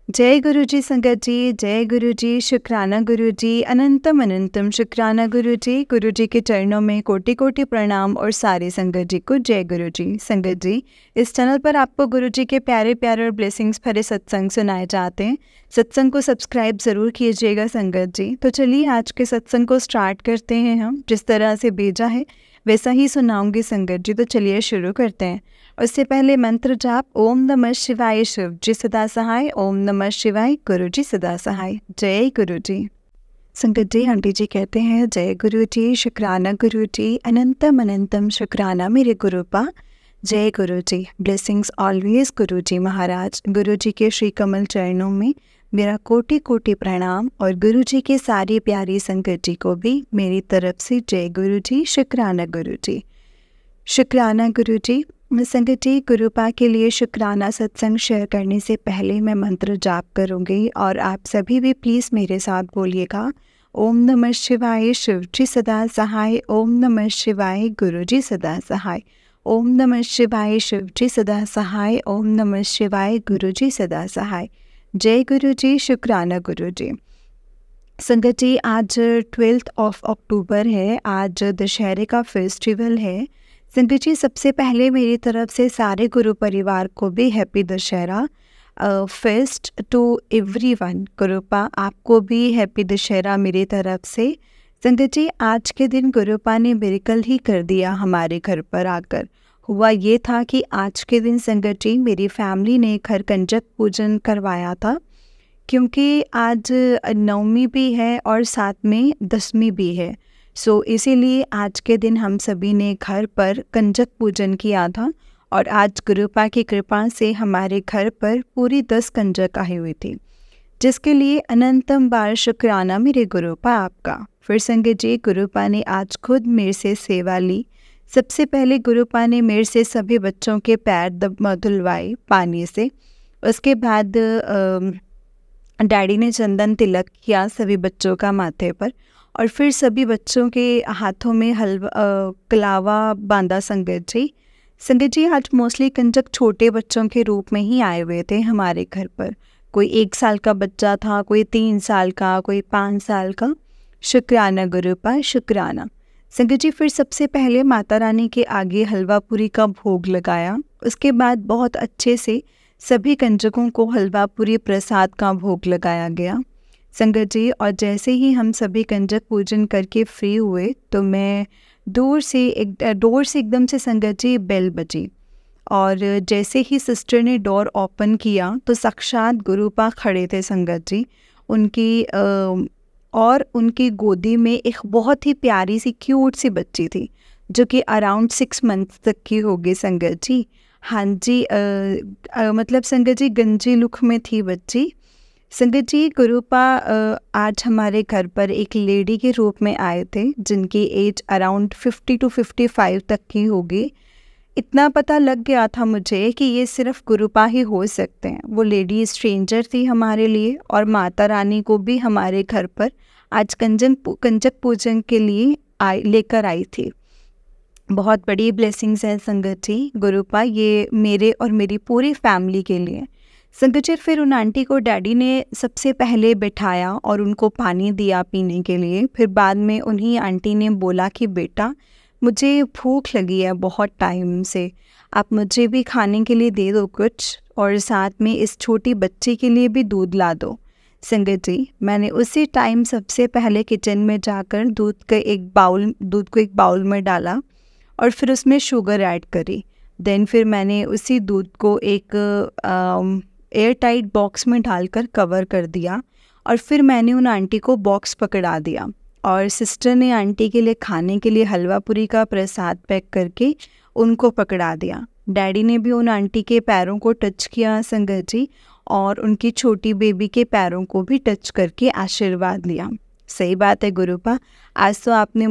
जय गुरु जी संगत जी, जय गुरु जी, शुक्राना गुरु जी, अनंतम अनंतम शुक्राना गुरु जी के चरणों में कोटि कोटि प्रणाम और सारी संगत जी को जय गुरु जी। संगत जी, इस चैनल पर आपको गुरु जी के प्यारे प्यारे और ब्लेसिंग्स भरे सत्संग सुनाए जाते हैं। सत्संग को सब्सक्राइब ज़रूर कीजिएगा संगत जी। तो चलिए आज के सत्संग को स्टार्ट करते हैं। हम जिस तरह से भेजा है वैसा ही सुनाऊंगी संगत जी। तो चलिए शुरू करते हैं। उससे पहले मंत्र जाप ओम नमः शिवाय, शिव जी सदा सहाय। ओम नमः शिवाय, गुरु जी सदा सहाय। जय गुरु जी। संगत जी, आंटी जी कहते हैं जय गुरु जी, शुक्राना गुरु जी, अनंतम अनंतम शुक्राना मेरे गुरुपा। जय गुरु जी, ब्लेसिंग्स ऑलवेज गुरु जी महाराज। गुरु जी के श्री कमल चरणों में मेरा कोटि कोटि प्रणाम और गुरु जी के सारी प्यारी संगत जी को भी मेरी तरफ से जय गुरु जी, शुक्राना गुरु जी। शुक्राना गुरु जी। संगत जी, गुरुपा के लिए शुक्राना सत्संग शेयर करने से पहले मैं मंत्र जाप करूंगी और आप सभी भी प्लीज़ मेरे साथ बोलिएगा। ओम नमः शिवाय, शिव जी सदा सहाय। ओम नमः शिवाय, गुरु जी सदा सहाय। ओम नमः शिवाय, शिव जी सदा सहाय। ओम नमः शिवाय, गुरु जी सदा सहाय। जय गुरु जी, शुक्राना गुरु जी। संगत जी, आज 12 अक्टूबर है। आज दशहरे का फेस्टिवल है। संगत जी, सबसे पहले मेरी तरफ से सारे गुरु परिवार को भी happy Dussehra fest to everyone. Gurupa आपको भी हैप्पी दशहरा मेरी तरफ से। संगत जी, आज के दिन गुरुपा ने मिरेकल ही कर दिया हमारे घर पर आकर। हुआ ये था कि आज के दिन संगत जी मेरी फैमिली ने घर कंजक पूजन करवाया था, क्योंकि आज नवमी भी है और साथ में दसवीं भी है। सो इसीलिए आज के दिन हम सभी ने घर पर कंजक पूजन किया था और आज गुरुपा की कृपा से हमारे घर पर पूरी 10 कंजक आई हुई थी, जिसके लिए अनंतम बार शुक्राना मेरे गुरुपा आपका। फिर संगत जी, गुरुपा ने आज खुद मेरे से सेवा ली। सबसे पहले गुरुपा ने मेरे से सभी बच्चों के पैर धुलवाए पानी से। उसके बाद डैडी ने चंदन तिलक किया सभी बच्चों का माथे पर और फिर सभी बच्चों के हाथों में कलावा बांधा। संगत जी, आज मोस्टली कंजक छोटे बच्चों के रूप में ही आए हुए थे हमारे घर पर। कोई 1 साल का बच्चा था, कोई 3 साल का, कोई 5 साल का। शुक्राना गुरुपा, शुक्राना। संगत जी, फिर सबसे पहले माता रानी के आगे हलवा पूरी का भोग लगाया। उसके बाद बहुत अच्छे से सभी कंजकों को हलवा पूरी प्रसाद का भोग लगाया गया। संगत जी, और जैसे ही हम सभी कंजक पूजन करके फ्री हुए तो मैं डोर से एकदम से संगत जी बेल बजी और जैसे ही सिस्टर ने डोर ओपन किया तो साक्षात गुरुपा खड़े थे संगत जी। उनकी गोदी में एक बहुत ही प्यारी सी क्यूट सी बच्ची थी, जो कि अराउंड 6 मंथ्स तक की होगी संगत जी। हाँ जी, मतलब संगत जी गंजी लुक में थी बच्ची। संगत जी, गुरुपा आज हमारे घर पर एक लेडी के रूप में आए थे, जिनकी एज अराउंड 50 to 55 तक की होगी। इतना पता लग गया था मुझे कि ये सिर्फ गुरुपा ही हो सकते हैं। वो लेडी स्ट्रेंजर थी हमारे लिए और माता रानी को भी हमारे घर पर आज कंजक पूजन के लिए लेकर आई थी। बहुत बड़ी ब्लेसिंग्स है संगत जी गुरुपा, ये मेरे और मेरी पूरी फैमिली के लिए। संगत जी, फिर उन आंटी को डैडी ने सबसे पहले बिठाया और उनको पानी दिया पीने के लिए। फिर बाद में उन्हीं आंटी ने बोला कि बेटा, मुझे भूख लगी है बहुत टाइम से, आप मुझे भी खाने के लिए दे दो कुछ, और साथ में इस छोटी बच्ची के लिए भी दूध ला दो। संगत जी, मैंने उसी टाइम सबसे पहले किचन में जाकर दूध को एक बाउल में डाला और फिर उसमें शुगर ऐड करी। देन फिर मैंने उसी दूध को एक एयर टाइट बॉक्स में डालकर कवर कर दिया और फिर मैंने उन आंटी को बॉक्स पकड़ा दिया और सिस्टर ने आंटी के लिए खाने के लिए हलवा पूरी का प्रसाद पैक करके उनको पकड़ा दिया। डैडी ने भी उन आंटी के पैरों को टच किया संगत जी, और उनकी छोटी बेबी के पैरों को भी टच करके आशीर्वाद लिया। सही बात है गुरुपा, आज तो आपने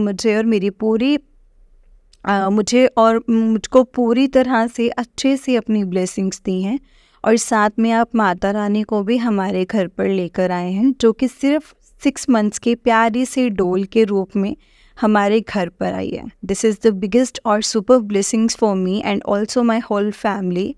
मुझको पूरी तरह से अच्छे से अपनी ब्लेसिंग्स दी हैं और साथ में आप माता रानी को भी हमारे घर पर लेकर आए हैं, जो कि सिर्फ 6 मंथ्स की प्यारी सी डोल के रूप में हमारे घर पर आई है। दिस इज़ द बिगेस्ट और super blessings for me and also my whole family.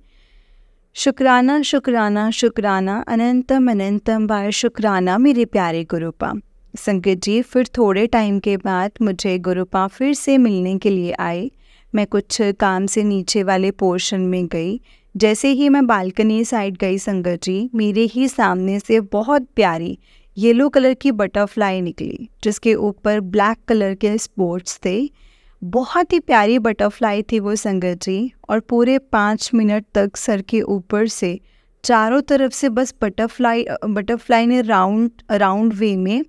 शुक्राना शुक्राना शुक्राना अनंतम अनंतम बार शुक्राना मेरे प्यारे गुरुपा। संगत जी, फिर थोड़े टाइम के बाद मुझे गुरुपा फिर से मिलने के लिए आए। मैं कुछ काम से नीचे वाले पोर्शन में गई। जैसे ही मैं बालकनी साइड गई संगत जी, मेरे ही सामने से बहुत प्यारी येलो कलर की बटरफ्लाई निकली, जिसके ऊपर ब्लैक कलर के स्पॉट्स थे। बहुत ही प्यारी बटरफ्लाई थी वो संगत जी, और पूरे 5 मिनट तक सर के ऊपर से चारों तरफ से बस बटरफ्लाई ने राउंड वे में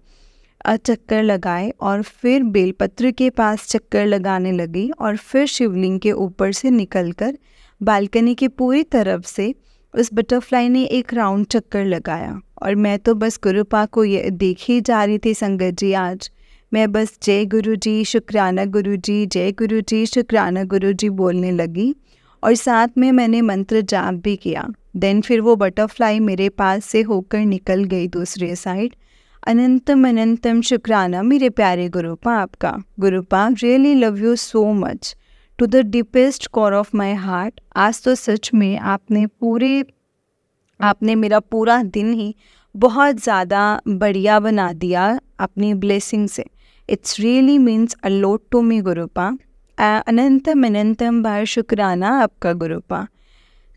चक्कर लगाए, और फिर बेलपत्र के पास चक्कर लगाने लगी, और फिर शिवलिंग के ऊपर से निकलकर बालकनी की पूरी तरफ से उस बटरफ्लाई ने एक राउंड चक्कर लगाया। और मैं तो बस गुरुपा को ये देखी जा रही थी संगत जी। आज मैं बस जय गुरु जी शुक्राना गुरु जी, जय गुरु जी शुक्राना गुरु जी बोलने लगी, और साथ में मैंने मंत्र जाप भी किया। देन फिर वो बटरफ्लाई मेरे पास से होकर निकल गई दूसरे साइड। अनंतम अनंतम शुक्राना मेरे प्यारे गुरुपा आपका। Gurupa, really love you so much to the deepest core of my heart. आज तो सच में आपने मेरा पूरा दिन ही बहुत ज़्यादा बढ़िया बना दिया अपनी ब्लेसिंग से। It's really means a lot to me गुरुपा। अनंतम अनंतम बार शुक्राना आपका गुरुपा।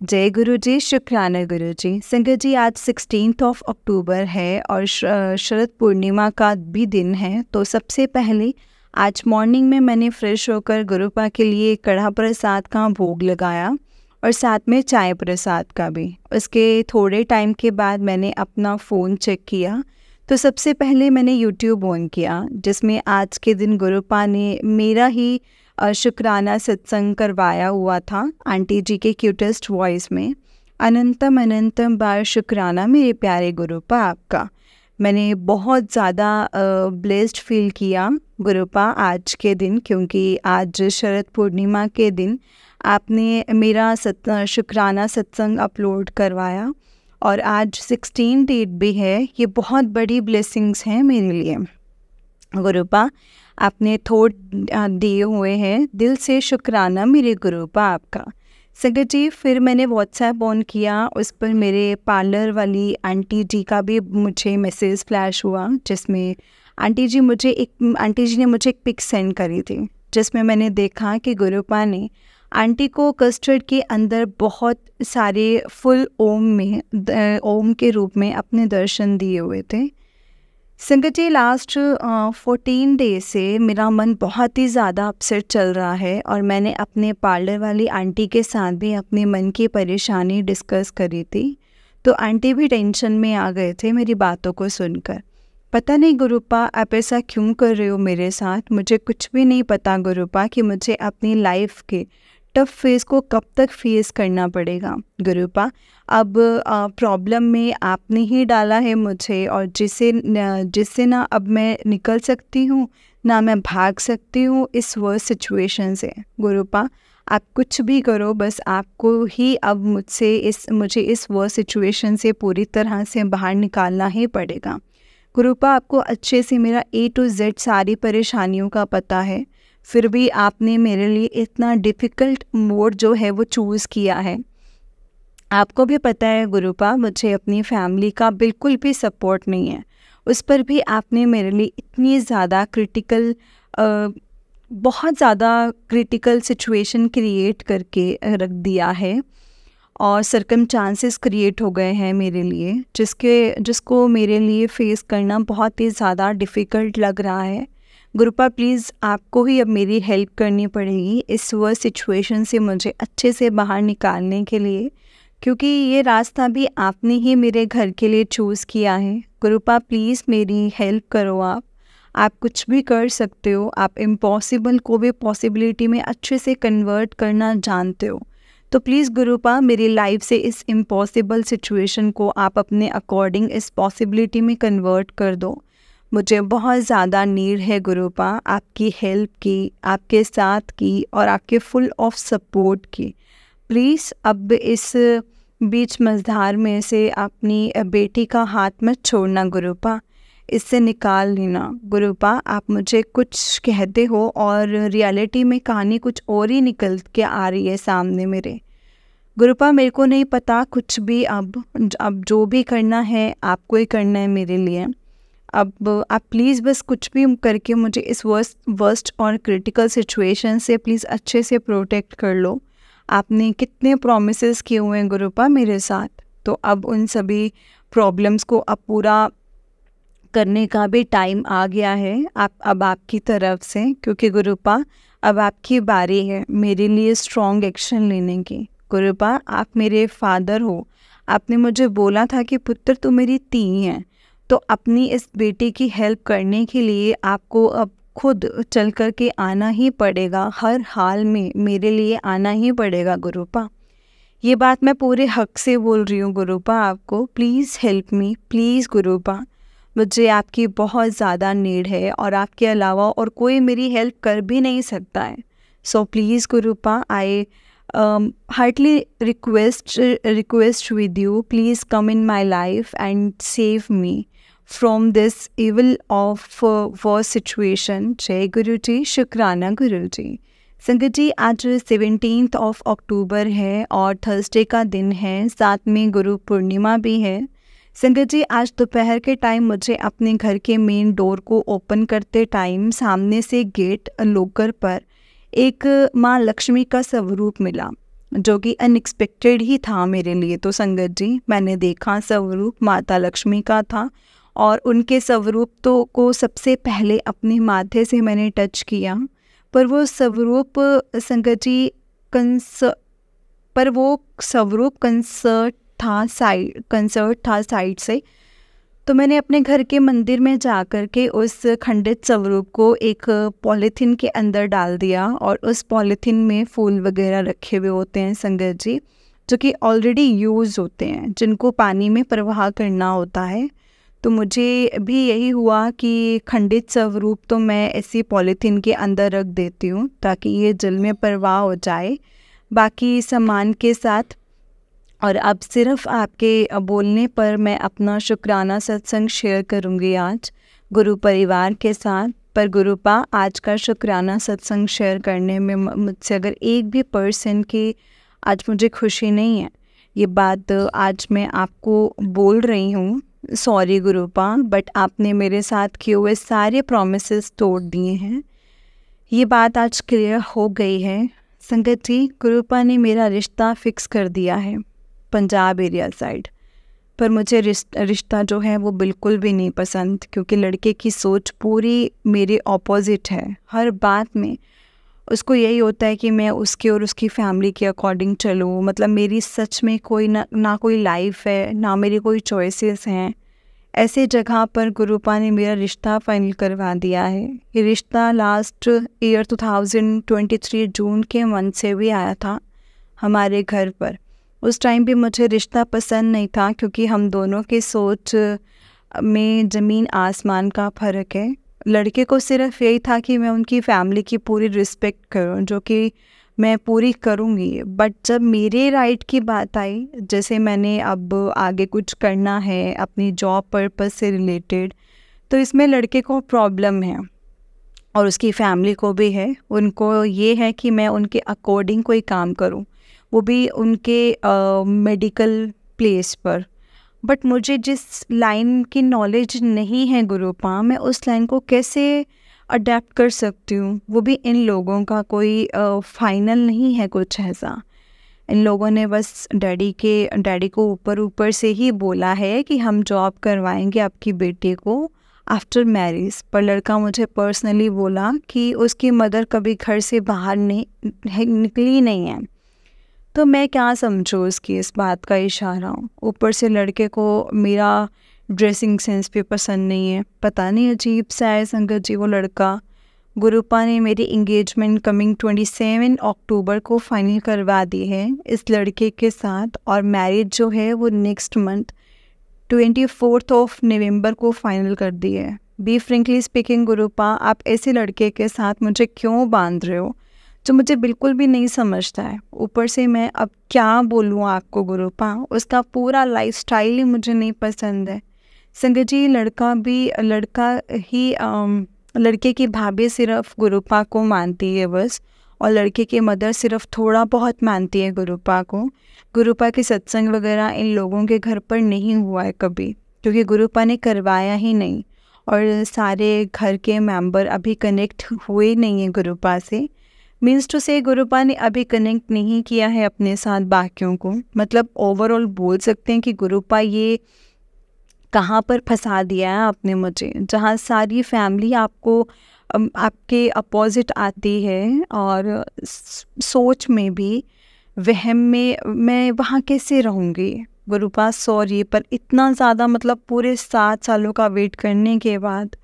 जय गुरु जी शुक्राना गुरु जी। संगत जी, आज 16 अक्टूबर है और शरद पूर्णिमा का भी दिन है। तो सबसे पहले आज मॉर्निंग में मैंने फ्रेश होकर गुरुपा के लिए कढ़ा प्रसाद का भोग लगाया, और साथ में चाय प्रसाद का भी। उसके थोड़े टाइम के बाद मैंने अपना फ़ोन चेक किया, तो सबसे पहले मैंने यूट्यूब ऑन किया, जिसमें आज के दिन गुरुपा ने मेरा ही शुक्राना सत्संग करवाया हुआ था आंटी जी के क्यूटेस्ट वॉइस में। अनंतम अनंतम बार शुक्राना मेरे प्यारे गुरुपा आपका। मैंने बहुत ज़्यादा ब्लेस्ड फील किया गुरुपा आज के दिन, क्योंकि आज शरद पूर्णिमा के दिन आपने मेरा शुक्राना सत्संग अपलोड करवाया, और आज 16 डेट भी है। ये बहुत बड़ी ब्लेसिंग्स हैं मेरे लिए गुरुपा। आपने थॉट दिए हुए हैं, दिल से शुक्राना मेरे गुरुपा आपका। संगत जी, फिर मैंने व्हाट्सएप ऑन किया, उस पर मेरे पार्लर वाली आंटी जी का भी मुझे मैसेज फ्लैश हुआ, जिसमें आंटी जी ने मुझे एक पिक सेंड करी थी, जिसमें मैंने देखा कि गुरुपा ने आंटी को कस्टर्ड के अंदर बहुत सारे फुल ओम के रूप में अपने दर्शन दिए हुए थे। संगत जी, लास्ट 14 डेज से मेरा मन बहुत ही ज़्यादा अपसेट चल रहा है, और मैंने अपने पार्लर वाली आंटी के साथ भी अपने मन की परेशानी डिस्कस करी थी। तो आंटी भी टेंशन में आ गए थे मेरी बातों को सुनकर। पता नहीं गुरुपा आप ऐसा क्यों कर रहे हो मेरे साथ, मुझे कुछ भी नहीं पता गुरुपा कि मुझे अपनी लाइफ के टफ फेस को कब तक फेस करना पड़ेगा गुरुपा। अब प्रॉब्लम में आपने ही डाला है मुझे, और जिससे ना अब मैं निकल सकती हूँ ना मैं भाग सकती हूँ इस वर्स्ट सिचुएशन से। गुरुपा, आप कुछ भी करो, बस आपको ही अब मुझे इस वर्स्ट सिचुएशन से पूरी तरह से बाहर निकालना ही पड़ेगा। गुरुपा, आपको अच्छे से मेरा A to Z सारी परेशानियों का पता है, फिर भी आपने मेरे लिए इतना डिफ़िकल्ट मोड जो है वो चूज़ किया है। आपको भी पता है गुरुपा, मुझे अपनी फैमिली का बिल्कुल भी सपोर्ट नहीं है। उस पर भी आपने मेरे लिए इतनी ज़्यादा बहुत ज़्यादा क्रिटिकल सिचुएशन क्रिएट करके रख दिया है, और सर्कमस्टांसेस क्रिएट हो गए हैं मेरे लिए, जिसको मेरे लिए फ़ेस करना बहुत ही ज़्यादा डिफ़िकल्ट लग रहा है। गुरुपा, प्लीज़ आपको ही अब मेरी हेल्प करनी पड़ेगी इस वर्स्ट सिचुएशन से मुझे अच्छे से बाहर निकालने के लिए, क्योंकि ये रास्ता भी आपने ही मेरे घर के लिए चूज़ किया है। गुरुपा, प्लीज़ मेरी हेल्प करो। आप कुछ भी कर सकते हो, आप इम्पॉसिबल को भी पॉसिबिलिटी में अच्छे से कन्वर्ट करना जानते हो। तो प्लीज़ गुरुपा, मेरी लाइफ से इस इम्पॉसिबल सिचुएशन को आप अपने अकॉर्डिंग इस पॉसिबिलिटी में कन्वर्ट कर दो। मुझे बहुत ज़्यादा नीड है गुरुपा आपकी हेल्प की, आपके साथ की, और आपके फुल ऑफ सपोर्ट की। प्लीज़ अब इस बीच मझधार में से अपनी बेटी का हाथ मत छोड़ना गुरुपा, इससे निकाल लेना गुरुपा। आप मुझे कुछ कहते हो और रियलिटी में कहानी कुछ और ही निकल के आ रही है सामने मेरे। गुरुपा मेरे को नहीं पता कुछ भी, अब जो भी करना है आपको ही करना है मेरे लिए। अब आप प्लीज़ बस कुछ भी करके मुझे इस वर्स्ट और क्रिटिकल सिचुएशन से प्लीज़ अच्छे से प्रोटेक्ट कर लो। आपने कितने प्रॉमिसेस किए हुए हैं गुरुपा मेरे साथ, तो अब उन सभी प्रॉब्लम्स को अब पूरा करने का भी टाइम आ गया है अब आपकी तरफ से, क्योंकि गुरुपा अब आपकी बारी है मेरे लिए स्ट्रॉन्ग एक्शन लेने की। गुरुपा आप मेरे फादर हो, आपने मुझे बोला था कि पुत्र तू मेरी ती है, तो अपनी इस बेटी की हेल्प करने के लिए आपको अब खुद चल कर के आना ही पड़ेगा, हर हाल में मेरे लिए आना ही पड़ेगा गुरुपा। ये बात मैं पूरे हक से बोल रही हूँ गुरुपा आपको, प्लीज़ हेल्प मी, प्लीज़ गुरुपा, मुझे आपकी बहुत ज़्यादा नीड है और आपके अलावा और कोई मेरी हेल्प कर भी नहीं सकता है। So please गुरुपा, I heartily request with you, please come in my life and save me from this evil of war situation. जय गुरु जी, शुक्राना गुरु जी। संगत जी, आज 17 अक्टूबर है और थर्सडे का दिन है, साथ में गुरु पूर्णिमा भी है। संगत जी, आज दोपहर के टाइम मुझे अपने घर के मेन डोर को ओपन करते टाइम सामने से गेट लोकर पर एक माँ लक्ष्मी का स्वरूप मिला, जो कि अनएक्सपेक्टेड ही था मेरे लिए। तो संगत जी, मैंने देखा स्वरूप माता लक्ष्मी का था और उनके स्वरूप को सबसे पहले अपने माथे से मैंने टच किया, पर वो स्वरूप संगत जी कंसर्ट था साइड से। तो मैंने अपने घर के मंदिर में जा कर के उस खंडित स्वरूप को एक पॉलीथीन के अंदर डाल दिया, और उस पॉलीथीन में फूल वगैरह रखे हुए होते हैं संगत जी, जो कि ऑलरेडी यूज़ होते हैं, जिनको पानी में प्रवाह करना होता है। तो मुझे भी यही हुआ कि खंडित स्वरूप तो मैं ऐसी पॉलीथीन के अंदर रख देती हूँ ताकि ये जल में प्रवाह हो जाए बाकी सामान के साथ। और अब सिर्फ आपके बोलने पर मैं अपना शुक्राना सत्संग शेयर करूँगी आज गुरु परिवार के साथ। पर गुरुपा, आज का शुक्राना सत्संग शेयर करने में मुझसे अगर एक भी % की आज मुझे खुशी नहीं है, ये बात आज मैं आपको बोल रही हूँ। सॉरी गुरुपा, बट आपने मेरे साथ किए हुए सारे प्रॉमिसेस तोड़ दिए हैं, ये बात आज क्लियर हो गई है। संगत जी, गुरुपा ने मेरा रिश्ता फिक्स कर दिया है पंजाब एरिया साइड, पर मुझे रिश्ता जो है वो बिल्कुल भी नहीं पसंद, क्योंकि लड़के की सोच पूरी मेरे ऑपोजिट है। हर बात में उसको यही होता है कि मैं उसके और उसकी फैमिली के अकॉर्डिंग चलूँ, मतलब मेरी सच में कोई ना कोई लाइफ है, ना मेरी कोई चॉइसेस हैं। ऐसे जगह पर गुरुपा ने मेरा रिश्ता फाइनल करवा दिया है। ये रिश्ता लास्ट ईयर 2023 जून के मंथ से भी आया था हमारे घर पर। उस टाइम भी मुझे रिश्ता पसंद नहीं था, क्योंकि हम दोनों की सोच में ज़मीन आसमान का फ़र्क है। लड़के को सिर्फ यही था कि मैं उनकी फैमिली की पूरी रिस्पेक्ट करूं, जो कि मैं पूरी करूंगी। बट जब मेरे राइट की बात आई, जैसे मैंने अब आगे कुछ करना है अपनी जॉब पर्पस से रिलेटेड, तो इसमें लड़के को प्रॉब्लम है और उसकी फैमिली को भी है। उनको ये है कि मैं उनके अकॉर्डिंग कोई काम करूं, वो भी उनके मेडिकल प्लेस पर। बट मुझे जिस लाइन की नॉलेज नहीं है गुरुपा, मैं उस लाइन को कैसे अडेप्ट कर सकती हूँ? वो भी इन लोगों का कोई फाइनल नहीं है कुछ ऐसा। इन लोगों ने बस डैडी को ऊपर से ही बोला है कि हम जॉब करवाएंगे आपकी बेटी को आफ्टर मैरिज। पर लड़का मुझे पर्सनली बोला कि उसकी मदर कभी घर से बाहर निकली नहीं है। तो मैं क्या समझूँ उसकी इस बात का इशारा? ऊपर से लड़के को मेरा ड्रेसिंग सेंस भी पसंद नहीं है, पता नहीं अजीब सा है संगत जी वो लड़का। गुरुपा ने मेरी इंगेजमेंट कमिंग 27 अक्टूबर को फाइनल करवा दी है इस लड़के के साथ, और मैरिज जो है वो नेक्स्ट मंथ 24 नवंबर को फाइनल कर दी है। बी फ्रेंकली स्पीकिंग गुरुपा, आप ऐसे लड़के के साथ मुझे क्यों बांध रहे हो जो मुझे बिल्कुल भी नहीं समझता है? ऊपर से मैं अब क्या बोलूँ आपको गुरुपा, उसका पूरा लाइफस्टाइल ही मुझे नहीं पसंद है। संगत जी, लड़के की भाभी सिर्फ गुरुपा को मानती है बस, और लड़के की मदर सिर्फ थोड़ा बहुत मानती है गुरुपा को। गुरुपा के सत्संग वगैरह इन लोगों के घर पर नहीं हुआ है कभी, क्योंकि गुरुपा ने करवाया ही नहीं, और सारे घर के मेंबर अभी कनेक्ट हुए नहीं हैं गुरुपा से। मीन्स टू से गुरुपा ने अभी कनेक्ट नहीं किया है अपने साथ बाकियों को। मतलब ओवरऑल बोल सकते हैं कि गुरुपा ये कहाँ पर फंसा दिया है आपने मुझे, जहाँ सारी फैमिली आपको आपके अपोजिट आती है, और सोच में भी, वहम में, मैं वहाँ कैसे रहूँगी गुरुपा, सॉरी। पर इतना ज़्यादा, मतलब पूरे 7 सालों का वेट करने के बाद,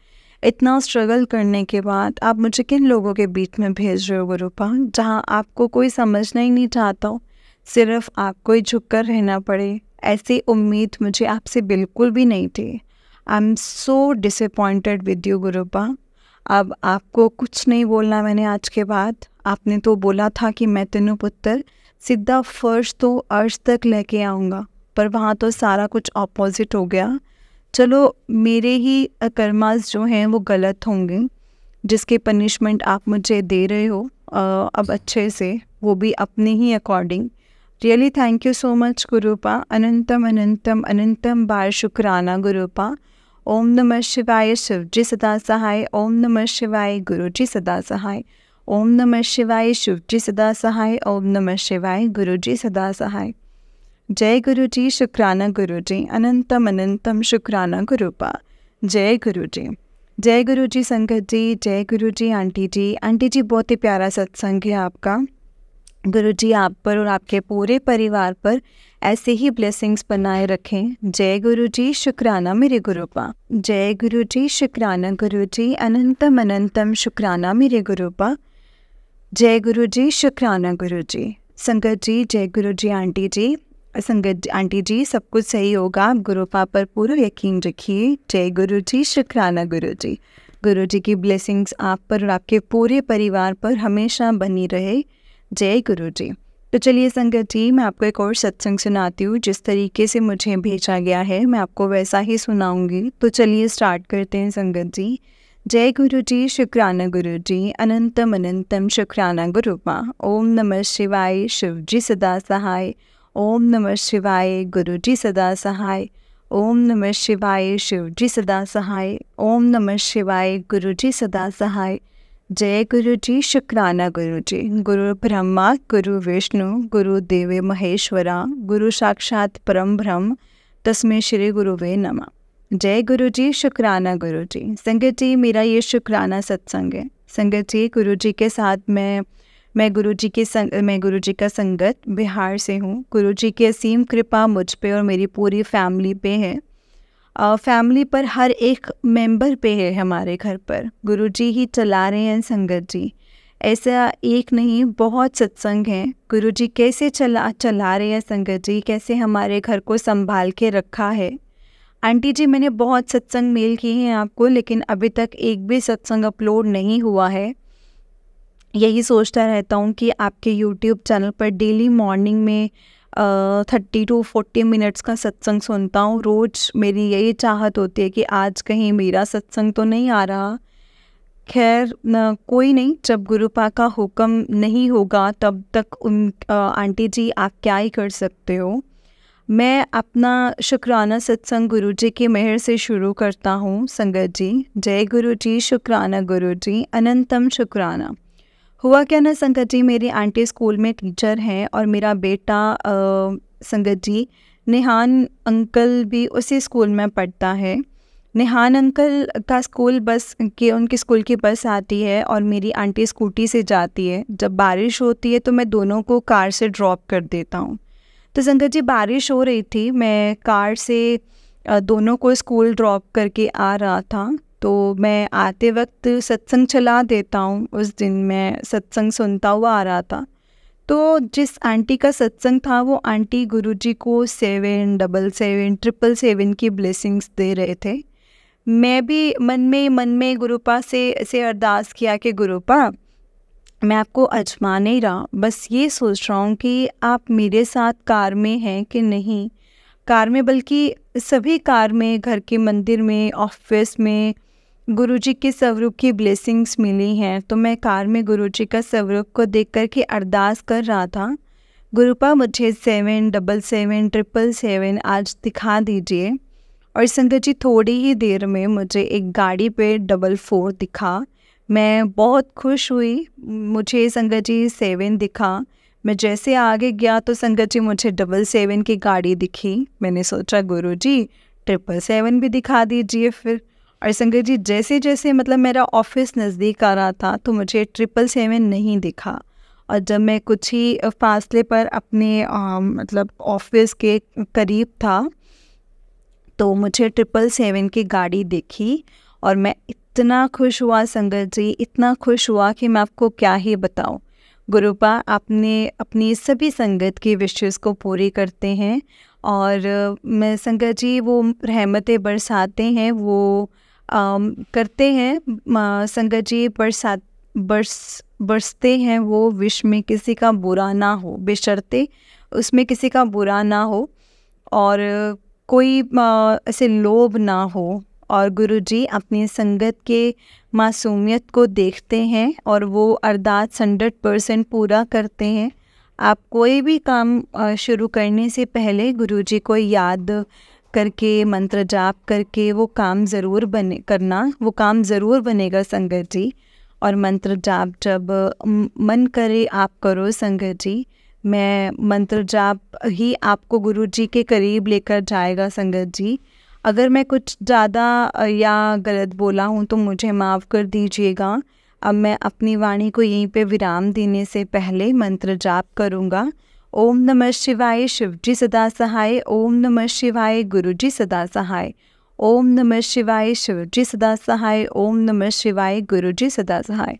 इतना स्ट्रगल करने के बाद आप मुझे किन लोगों के बीच में भेज रहे हो गुरुपा, जहाँ आपको कोई समझना ही नहीं चाहता हो, सिर्फ आपको ही झुक कर रहना पड़े। ऐसी उम्मीद मुझे आपसे बिल्कुल भी नहीं थी। I am so disappointed with you गुरुपा। अब आपको कुछ नहीं बोलना मैंने आज के बाद। आपने तो बोला था कि मैं तेनू पुत्र सीधा फर्श तो अर्श तक लेके आऊँगा, पर वहाँ तो सारा कुछ ऑपोजिट हो गया। चलो, मेरे ही कर्मास जो हैं वो गलत होंगे, जिसके पनिशमेंट आप मुझे दे रहे हो अब अच्छे से, वो भी अपने ही according. Really thank you so much गुरुपा। अनंतम अनंतम अनंतम बार शुक्राना गुरुपा। ओम नमः शिवाय, शिव जी सदा सहाय। ओम नमः शिवाय, गुरु जी सदा सहाय। ओम नमः शिवाय, शिव जी सदा सहाय। ओम नमः शिवाय, गुरु जी सदा सहाय। जय गुरु जी, शुक्राना गुरु जी। अनंतम अनंतम शुक्राना गुरुपा। जय गुरु जी, जय गुरु जी संगत जी, जय गुरु जी आंटी जी। आंटी जी, बहुत ही प्यारा सत्संग है आपका। गुरु जी आप पर और आपके पूरे परिवार पर ऐसे ही ब्लेसिंग्स बनाए रखें। जय गुरु जी, शुक्राना मेरे गुरुपा। जय गुरु जी, शुक्राना गुरु जी। अनंतम अनंतम शुक्राना मेरे गुरुपा। जय गुरु जी, शुक्राना गुरु जी। संगत जी, जय गुरु जी आंटी जी। संगत आंटी जी, सब कुछ सही होगा, आप गुरुपा पर पूरा यकीन रखिए। जय गुरु जी, शुक्राना गुरु जी। गुरु जी की ब्लेसिंग्स आप पर और आपके पूरे परिवार पर हमेशा बनी रहे। जय गुरु जी। तो चलिए संगत जी, मैं आपको एक और सत्संग सुनाती हूँ। जिस तरीके से मुझे भेजा गया है मैं आपको वैसा ही सुनाऊंगी। तो चलिए स्टार्ट करते हैं संगत जी। जय गुरु जी, शुक्राना गुरु जी। अनंतम अनंतम शुक्राना गुरुपा। ओम नमः शिवाय, शिव जी सदा सहाय। ओम नमः शिवाय, गुरु जी सदा सहाय। ओम नमः शिवाय, शिव जी सदा सहाय। ओम नमः शिवाय, गुरु जी सदा सहाय। जय गुरु जी, शुक्राना गुरु जी। गुरु ब्रह्मा, गुरु विष्णु, गुरु देव महेश्वरा, गुरु साक्षात परम ब्रह्म, तस्मै श्री गुरुवे नमः। जय गुरु जी, शुक्राना गुरु जी। संगत जी, मेरा ये शुक्राना सत्संग है। संगत जी, गुरु जी के साथ मैं गुरु जी का संगत बिहार से हूँ। गुरु जी की असीम कृपा मुझ पे और मेरी पूरी फैमिली पे है। फैमिली पर हर एक मेंबर पे है हमारे घर पर। गुरु जी ही चला रहे हैं संगत जी। ऐसा एक नहीं, बहुत सत्संग हैं। गुरु जी कैसे चला रहे हैं संगत जी, कैसे हमारे घर को संभाल के रखा है। आंटी जी, मैंने बहुत सत्संग मेल किए हैं आपको, लेकिन अभी तक एक भी सत्संग अपलोड नहीं हुआ है। यही सोचता रहता हूँ कि आपके यूट्यूब चैनल पर डेली मॉर्निंग में 30 to 40 मिनट्स का सत्संग सुनता हूँ रोज़। मेरी यही चाहत होती है कि आज कहीं मेरा सत्संग तो नहीं आ रहा। खैर कोई नहीं, जब गुरुपा का हुक्म नहीं होगा तब तक आंटी जी आप क्या ही कर सकते हो। मैं अपना शुक्राना सत्संग गुरु जी की मेहर से शुरू करता हूँ संगत जी। जय गुरु जी, शुक्राना गुरु जी। अनंतम शुक्राना। हुआ क्या ना संगत जी, मेरी आंटी स्कूल में टीचर हैं और मेरा बेटा संगत जी निहान अंकल भी उसी स्कूल में पढ़ता है। निहान अंकल का स्कूल बस के उनकी स्कूल की बस आती है और मेरी आंटी स्कूटी से जाती है। जब बारिश होती है तो मैं दोनों को कार से ड्रॉप कर देता हूँ। तो संगत जी, बारिश हो रही थी, मैं कार से दोनों को स्कूल ड्रॉप करके आ रहा था। तो मैं आते वक्त सत्संग चला देता हूँ। उस दिन मैं सत्संग सुनता हुआ आ रहा था। तो जिस आंटी का सत्संग था वो आंटी गुरुजी को 777 की ब्लेसिंग्स दे रहे थे। मैं भी मन में गुरुपा से ऐसे अरदास किया कि गुरुपा, मैं आपको अजमा नहीं रहा, बस ये सोच रहा हूँ कि आप मेरे साथ कार में हैं कि नहीं। कार में, बल्कि सभी कार में, घर के मंदिर में, ऑफिस में, गुरुजी के स्वरूप की ब्लेसिंग्स मिली हैं। तो मैं कार में गुरुजी का स्वरूप को देख कर के अरदास कर रहा था, गुरुपा मुझे 777 आज दिखा दीजिए। और संगत जी थोड़ी ही देर में मुझे एक गाड़ी पे 44 दिखा। मैं बहुत खुश हुई, मुझे संगत जी 7 दिखा। मैं जैसे आगे गया तो संगत जी मुझे 77 की गाड़ी दिखी। मैंने सोचा गुरुजी 777 भी दिखा दीजिए फिर। और संगत जी जैसे जैसे मतलब मेरा ऑफिस नज़दीक आ रहा था तो मुझे 777 नहीं दिखा। और जब मैं कुछ ही फासले पर अपने मतलब ऑफिस के करीब था तो मुझे 777 की गाड़ी दिखी। और मैं इतना खुश हुआ संगत जी, इतना खुश हुआ कि मैं आपको क्या ही बताऊं। गुरुपा आपने अपनी सभी संगत की विशेष को पूरी करते हैं। और मैं संगत जी वो रहमतें बरसाते हैं, वो करते हैं संगत जी, बरसते हैं वो विश्व में किसी का बुरा ना हो, बेशर्ते उसमें किसी का बुरा ना हो और कोई ऐसे लोभ ना हो। और गुरुजी अपनी संगत के मासूमियत को देखते हैं और वो अरदास 100% पूरा करते हैं। आप कोई भी काम शुरू करने से पहले गुरुजी को याद करके, मंत्र जाप करके वो काम ज़रूर करना, वो काम ज़रूर बनेगा संगत जी। और मंत्र जाप जब मन करे आप करो संगत जी। मैं मंत्र जाप ही आपको गुरुजी के करीब लेकर जाएगा संगत जी। अगर मैं कुछ ज़्यादा या गलत बोला हूँ तो मुझे माफ़ कर दीजिएगा। अब मैं अपनी वाणी को यहीं पे विराम देने से पहले मंत्र जाप करूँगा। ओम नमः शिवाय, शिवजी सदा सहाय। ओम नमः शिवाय, गुरुजी सदा सहाय। ओम नमः शिवाय, शिवजी सदा सहाय। ओम नमः शिवाय, गुरुजी सदा सहाय।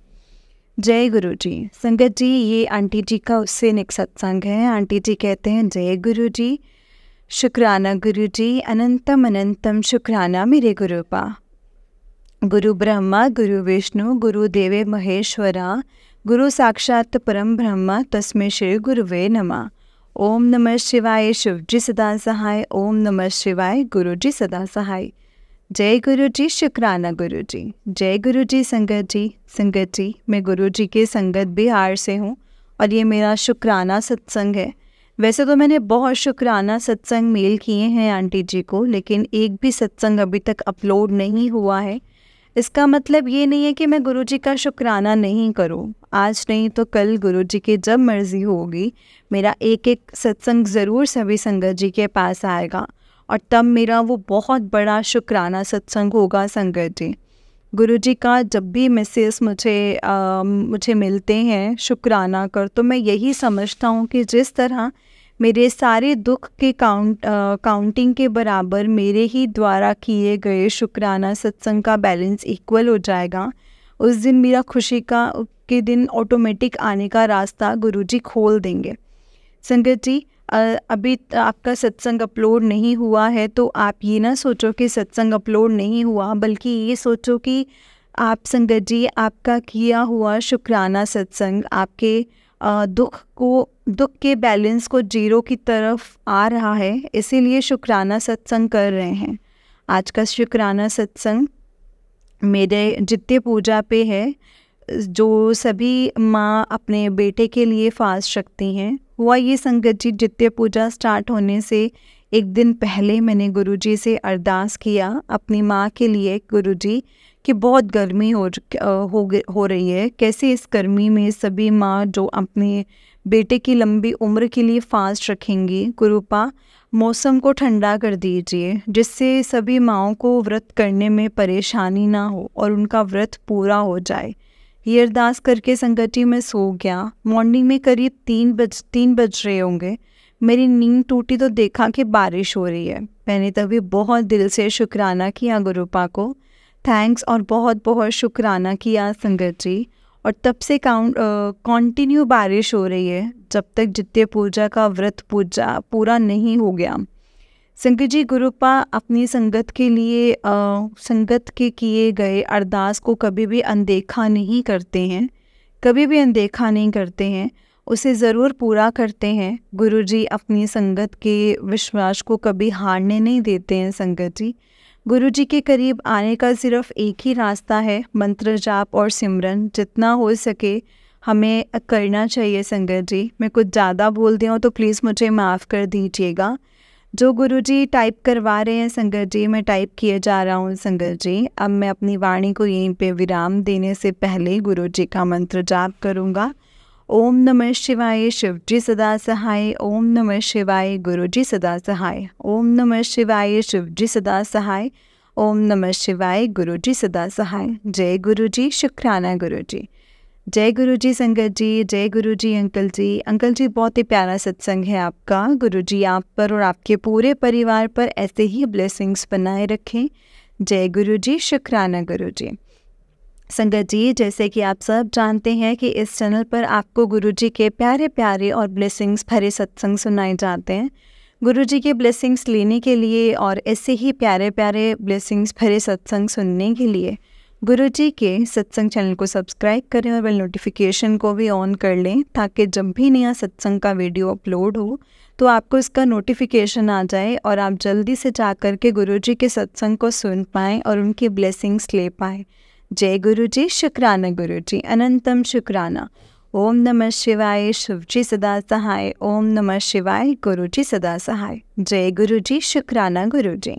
जय गुरुजी। संगत जी ये आंटी जी का उससे नेक सत्संग है। आंटी जी कहते हैं जय गुरुजी, शुक्राना गुरुजी, अनंतम अनंतम शुक्राना मेरे गुरुपा। गुरु ब्रह्मा गुरु विष्णु गुरुदेवे महेश्वरा, गुरु साक्षात परम ब्रह्मा तस्मै श्री गुरुवे नमः। ओम नमः शिवाय, शिवजी सदा सहाय। ओम नमः शिवाय, गुरुजी सदा सहाय। जय गुरुजी, शुक्राना गुरुजी। जय गुरुजी संगत जी। संगत जी मैं गुरुजी के संगत बिहार से हूँ और ये मेरा शुक्राना सत्संग है। वैसे तो मैंने बहुत शुक्राना सत्संग मेल किए हैं आंटी जी को, लेकिन एक भी सत्संग अभी तक अपलोड नहीं हुआ है। इसका मतलब ये नहीं है कि मैं गुरुजी का शुक्राना नहीं करूं। आज नहीं तो कल गुरुजी की जब मर्जी होगी मेरा एक एक सत्संग ज़रूर सभी संगत जी के पास आएगा और तब मेरा वो बहुत बड़ा शुक्राना सत्संग होगा संगत जी। गुरुजी का जब भी मैसेज मुझे मिलते हैं शुक्राना कर, तो मैं यही समझता हूँ कि जिस तरह मेरे सारे दुख के काउंटिंग के बराबर मेरे ही द्वारा किए गए शुक्राना सत्संग का बैलेंस इक्वल हो जाएगा। उस दिन मेरा खुशी के दिन ऑटोमेटिक आने का रास्ता गुरुजी खोल देंगे। संगत जी अभी आपका सत्संग अपलोड नहीं हुआ है तो आप ये ना सोचो कि सत्संग अपलोड नहीं हुआ, बल्कि ये सोचो कि आप संगत जी आपका किया हुआ शुक्राना सत्संग आपके दुख के बैलेंस को जीरो की तरफ आ रहा है, इसीलिए शुक्राना सत्संग कर रहे हैं। आज का शुक्राना सत्संग मेरे जित्य पूजा पे है, जो सभी माँ अपने बेटे के लिए फास्ट रखती हैं। हुआ ये संगत जी, जित्य पूजा स्टार्ट होने से एक दिन पहले मैंने गुरुजी से अरदास किया अपनी माँ के लिए, गुरुजी कि बहुत गर्मी हो रही है, कैसे इस गर्मी में सभी माँ जो अपने बेटे की लंबी उम्र के लिए फास्ट रखेंगी, गुरुपा मौसम को ठंडा कर दीजिए जिससे सभी माँओं को व्रत करने में परेशानी ना हो और उनका व्रत पूरा हो जाए। ये अरदास करके संगत जी मैं सो गया। मॉर्निंग में करीब 3 बज रहे होंगे, मेरी नींद टूटी तो देखा कि बारिश हो रही है। मैंने तभी बहुत दिल से शुक्राना किया गुरुपा को, थैंक्स और बहुत बहुत शुक्राना किया संगत जी। और तब से कंटिन्यू बारिश हो रही है जब तक जित्य पूजा का व्रत पूरा नहीं हो गया। संगत जी गुरुपा अपनी संगत के लिए संगत के किए गए अरदास को कभी भी अनदेखा नहीं करते हैं, कभी भी अनदेखा नहीं करते हैं, उसे ज़रूर पूरा करते हैं। गुरुजी अपनी संगत के विश्वास को कभी हारने नहीं देते हैं संगत जी। गुरु जी के करीब आने का सिर्फ एक ही रास्ता है, मंत्र जाप और सिमरन। जितना हो सके हमें करना चाहिए संगत जी। मैं कुछ ज़्यादा बोल दी हूँ तो प्लीज़ मुझे माफ़ कर दीजिएगा। जो गुरुजी टाइप करवा रहे हैं संगत जी, मैं टाइप किए जा रहा हूँ संगत जी। अब मैं अपनी वाणी को यहीं पे विराम देने से पहले गुरुजी का मंत्र जाप करूँगा। ओम नमः शिवाय, शिव जी सदा सहाय। ओम नमः शिवाय, गुरुजी सदा सहाय। ओम नमः शिवाय, शिव जी सदा सहाय। ओम नमः शिवाय, गुरुजी सदा सहाय। जय गुरुजी, शुक्राना गुरुजी। जय गुरुजी संगत जी, जय गुरुजी अंकल जी। अंकल जी बहुत ही प्यारा सत्संग है आपका। गुरुजी आप पर और आपके पूरे परिवार पर ऐसे ही ब्लेसिंग्स बनाए रखें। जय गुरुजी, शुक्राना गुरुजी। संगत जी जैसे कि आप सब जानते हैं कि इस चैनल पर आपको गुरुजी के प्यारे प्यारे और ब्लेसिंग्स भरे सत्संग सुनाए जाते हैं। गुरुजी के ब्लेसिंग्स लेने के लिए और ऐसे ही प्यारे प्यारे ब्लेसिंग्स भरे सत्संग सुनने के लिए गुरुजी के सत्संग चैनल को सब्सक्राइब करें और बेल नोटिफिकेशन को भी ऑन कर लें, ताकि जब भी नया सत्संग का वीडियो अपलोड हो तो आपको इसका नोटिफिकेशन आ जाए और आप जल्दी से जाकर के गुरुजी के सत्संग को सुन पाएँ और उनकी ब्लेसिंग्स ले पाएँ। जय गुरुजी, शुक्राना गुरुजी, अनंतम शुक्राना। ओम नमः शिवाय, शिव जी सदा सहाय। ओम नमः शिवाय, गुरुजी सदा सहाय। जय गुरुजी, शुक्राना गुरुजी।